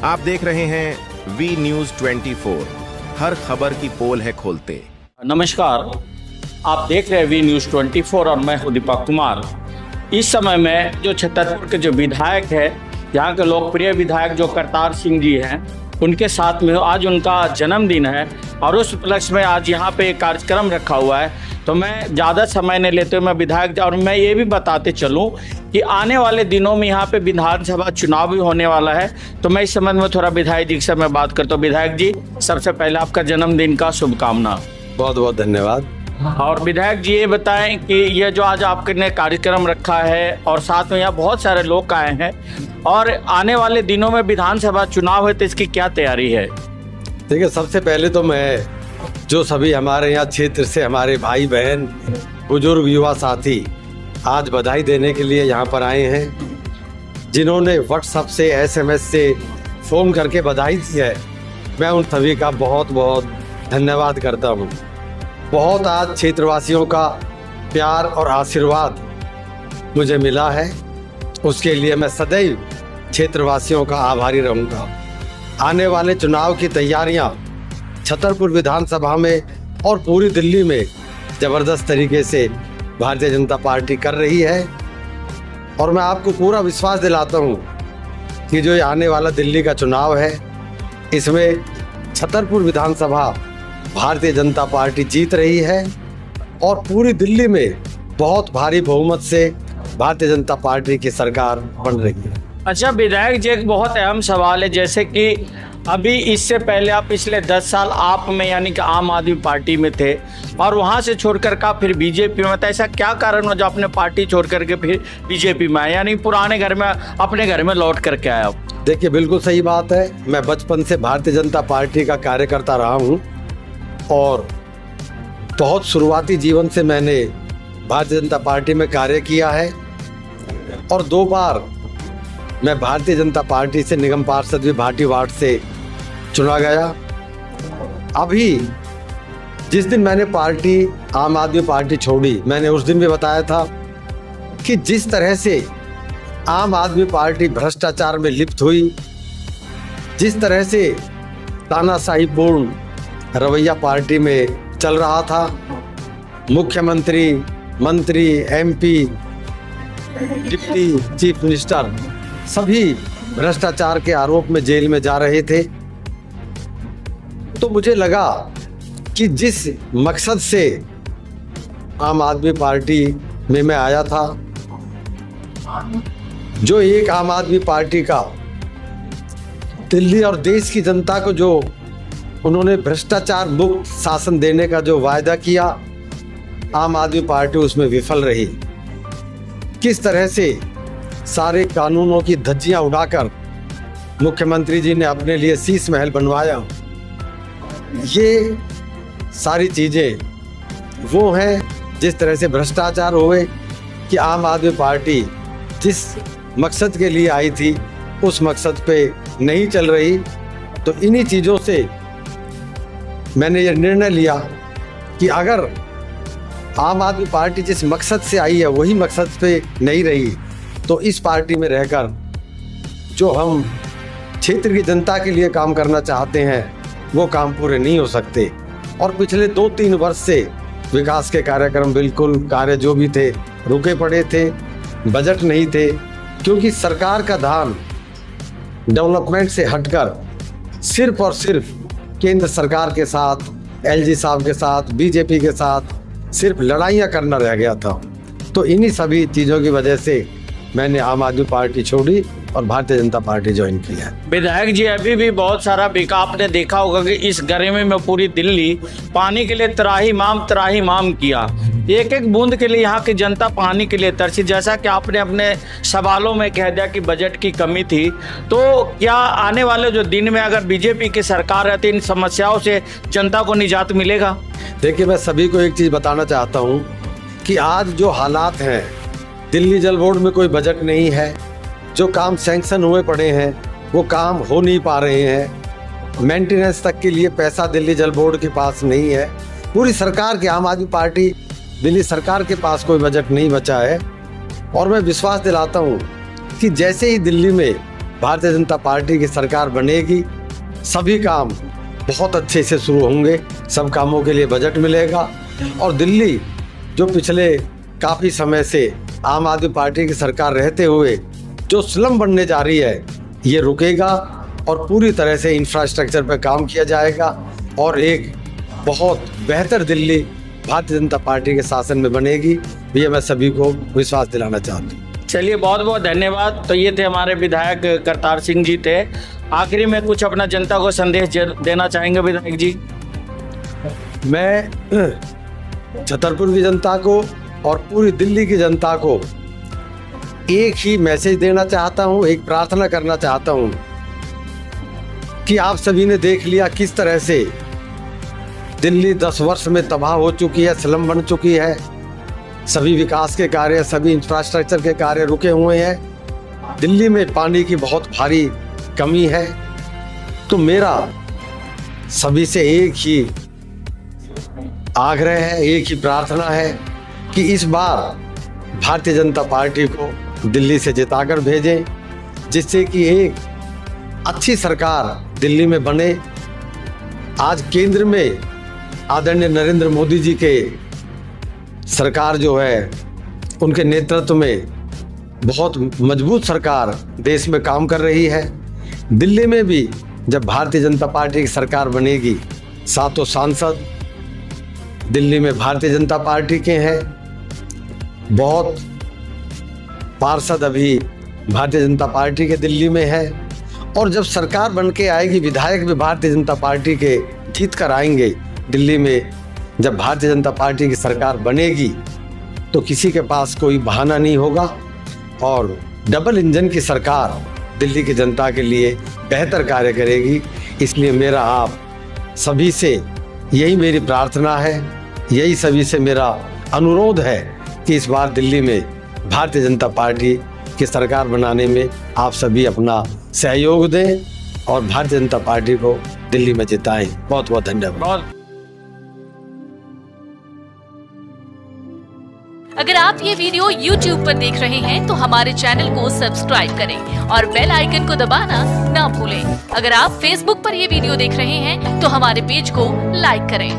आप देख रहे हैं वी न्यूज 24, हर खबर की पोल है खोलते। नमस्कार, आप देख रहे हैं वी न्यूज 24 और मैं हूं दीपक कुमार। इस समय में जो छतरपुर के जो विधायक है, यहाँ के लोकप्रिय विधायक जो करतार सिंह जी हैं, उनके साथ में आज उनका जन्मदिन है और उस उपलक्ष्य में आज यहाँ पे एक कार्यक्रम रखा हुआ है। तो मैं ज़्यादा समय नहीं लेते हुए मैं विधायक और मैं ये भी बताते चलूँ कि आने वाले दिनों में यहाँ पे विधानसभा चुनाव भी होने वाला है। तो मैं इस संबंध में थोड़ा विधायक जी से मैं बात करता हूँ। विधायक जी, सबसे पहले आपका जन्मदिन का शुभकामना। बहुत बहुत धन्यवाद। और विधायक जी ये बताएं कि ये जो आज आपने कार्यक्रम रखा है और साथ में यहाँ बहुत सारे लोग आए हैं और आने वाले दिनों में विधानसभा चुनाव है, तो इसकी क्या तैयारी है? देखिए, सबसे पहले तो मैं जो सभी हमारे यहाँ क्षेत्र से हमारे भाई बहन, बुजुर्ग, युवा साथी आज बधाई देने के लिए यहाँ पर आए हैं, जिन्होंने व्हाट्सएप से, SMS से फ़ोन करके बधाई दी है, मैं उन सभी का बहुत बहुत धन्यवाद करता हूँ। बहुत आज क्षेत्रवासियों का प्यार और आशीर्वाद मुझे मिला है, उसके लिए मैं सदैव क्षेत्रवासियों का आभारी रहूँगा। आने वाले चुनाव की तैयारियां छतरपुर विधानसभा में और पूरी दिल्ली में ज़बरदस्त तरीके से भारतीय जनता पार्टी कर रही है और मैं आपको पूरा विश्वास दिलाता हूं कि जो ये आने वाला दिल्ली का चुनाव है, इसमें छतरपुर विधानसभा भारतीय जनता पार्टी जीत रही है और पूरी दिल्ली में बहुत भारी बहुमत से भारतीय जनता पार्टी की सरकार बन रही है। अच्छा विधायक जी, एक बहुत अहम सवाल है, जैसे कि अभी इससे पहले आप पिछले 10 साल आप में यानी कि आम आदमी पार्टी में थे और वहां से छोड़कर का फिर बीजेपी में, तो ऐसा क्या कारण हो जो आपने पार्टी छोड़ करके फिर बीजेपी में आए, यानी पुराने घर में अपने घर में लौट करके आया? देखिए, बिल्कुल सही बात है। मैं बचपन से भारतीय जनता पार्टी का कार्यकर्ता रहा हूँ और बहुत शुरुआती जीवन से मैंने भारतीय जनता पार्टी में कार्य किया है और 2 बार मैं भारतीय जनता पार्टी से निगम पार्षद भी भाटी वार्ड से चुना गया। अभी जिस दिन मैंने पार्टी आम आदमी पार्टी छोड़ी, मैंने उस दिन भी बताया था कि जिस तरह से आम आदमी पार्टी भ्रष्टाचार में लिप्त हुई, जिस तरह से तानाशाहीपूर्ण रवैया पार्टी में चल रहा था, मुख्यमंत्री, मंत्री, MP, डिप्टी चीफ मिनिस्टर सभी भ्रष्टाचार के आरोप में जेल में जा रहे थे, तो मुझे लगा कि जिस मकसद से आम आदमी पार्टी में मैं आया था, जो एक आम आदमी पार्टी का दिल्ली और देश की जनता को जो उन्होंने भ्रष्टाचार मुक्त शासन देने का जो वायदा किया, आम आदमी पार्टी उसमें विफल रही। किस तरह से सारे कानूनों की धज्जियां उड़ाकर मुख्यमंत्री जी ने अपने लिए शीश महल बनवाया, ये सारी चीज़ें वो हैं जिस तरह से भ्रष्टाचार हुए कि आम आदमी पार्टी जिस मकसद के लिए आई थी उस मकसद पे नहीं चल रही। तो इन्हीं चीज़ों से मैंने ये निर्णय लिया कि अगर आम आदमी पार्टी जिस मकसद से आई है वही मकसद पे नहीं रही, तो इस पार्टी में रहकर जो हम क्षेत्र की जनता के लिए काम करना चाहते हैं वो काम पूरे नहीं हो सकते। और पिछले 2-3 वर्ष से विकास के कार्यक्रम, बिल्कुल कार्य जो भी थे रुके पड़े थे, बजट नहीं थे, क्योंकि सरकार का ध्यान डेवलपमेंट से हटकर सिर्फ और सिर्फ केंद्र सरकार के साथ, LG साहब के साथ, बीजेपी के साथ सिर्फ लड़ाइयाँ करना रह गया था। तो इन्हीं सभी चीज़ों की वजह से मैंने आम आदमी पार्टी छोड़ी और भारतीय जनता पार्टी ज्वाइन की है। विधायक जी, अभी भी बहुत सारा आपने देखा होगा कि इस गर्मी में पूरी दिल्ली पानी के लिए त्राहिमाम किया। एक एक बूंद के लिए यहाँ की जनता पानी के लिए तरसी। जैसा कि आपने अपने सवालों में कह दिया कि बजट की कमी थी, तो क्या आने वाले जो दिन में अगर बीजेपी की सरकार रहती, इन समस्याओं से जनता को निजात मिलेगा? देखिए, मैं सभी को एक चीज़ बताना चाहता हूँ कि आज जो हालात हैं, दिल्ली जल बोर्ड में कोई बजट नहीं है, जो काम सैंक्शन हुए पड़े हैं वो काम हो नहीं पा रहे हैं, मेंटेनेंस तक के लिए पैसा दिल्ली जल बोर्ड के पास नहीं है, पूरी सरकार की, आम आदमी पार्टी दिल्ली सरकार के पास कोई बजट नहीं बचा है। और मैं विश्वास दिलाता हूँ कि जैसे ही दिल्ली में भारतीय जनता पार्टी की सरकार बनेगी, सभी काम बहुत अच्छे से शुरू होंगे, सब कामों के लिए बजट मिलेगा और दिल्ली जो पिछले काफ़ी समय से आम आदमी पार्टी की सरकार रहते हुए जो स्लम बनने जा रही है, ये रुकेगा और पूरी तरह से इंफ्रास्ट्रक्चर पर काम किया जाएगा और एक बहुत बेहतर दिल्ली भारतीय जनता पार्टी के शासन में बनेगी। ये मैं सभी को विश्वास दिलाना चाहता हूँ। चलिए, बहुत बहुत धन्यवाद। तो ये थे हमारे विधायक करतार सिंह जी थे। आखिरी में कुछ अपना जनता को संदेश देना चाहेंगे विधायक जी? मैं छतरपुर की जनता को और पूरी दिल्ली की जनता को एक ही मैसेज देना चाहता हूँ, एक प्रार्थना करना चाहता हूँ कि आप सभी ने देख लिया किस तरह से दिल्ली 10 वर्ष में तबाह हो चुकी है, स्लम बन चुकी है। सभी विकास के कार्य, सभी इंफ्रास्ट्रक्चर के कार्य रुके हुए हैं। दिल्ली में पानी की बहुत भारी कमी है। तो मेरा सभी से एक ही आग्रह है, एक ही प्रार्थना है कि इस बार भारतीय जनता पार्टी को दिल्ली से जिताकर भेजें, जिससे कि एक अच्छी सरकार दिल्ली में बने। आज केंद्र में आदरणीय नरेंद्र मोदी जी के सरकार जो है, उनके नेतृत्व में बहुत मजबूत सरकार देश में काम कर रही है। दिल्ली में भी जब भारतीय जनता पार्टी की सरकार बनेगी, 7 सांसद दिल्ली में भारतीय जनता पार्टी के हैं, बहुत पार्षद अभी भारतीय जनता पार्टी के दिल्ली में है और जब सरकार बन के आएगी, विधायक भी भारतीय जनता पार्टी के जीत कर आएंगे दिल्ली में। जब भारतीय जनता पार्टी की सरकार बनेगी तो किसी के पास कोई बहाना नहीं होगा और डबल इंजन की सरकार दिल्ली की जनता के लिए बेहतर कार्य करेगी। इसलिए मेरा आप सभी से यही मेरी प्रार्थना है, यही सभी से मेरा अनुरोध है कि इस बार दिल्ली में भारतीय जनता पार्टी की सरकार बनाने में आप सभी अपना सहयोग दें और भारतीय जनता पार्टी को दिल्ली में जिताएं। बहुत बहुत धन्यवाद। अगर आप ये वीडियो YouTube पर देख रहे हैं तो हमारे चैनल को सब्सक्राइब करें और बेल आइकन को दबाना ना भूलें। अगर आप Facebook पर ये वीडियो देख रहे हैं तो हमारे पेज को लाइक करें।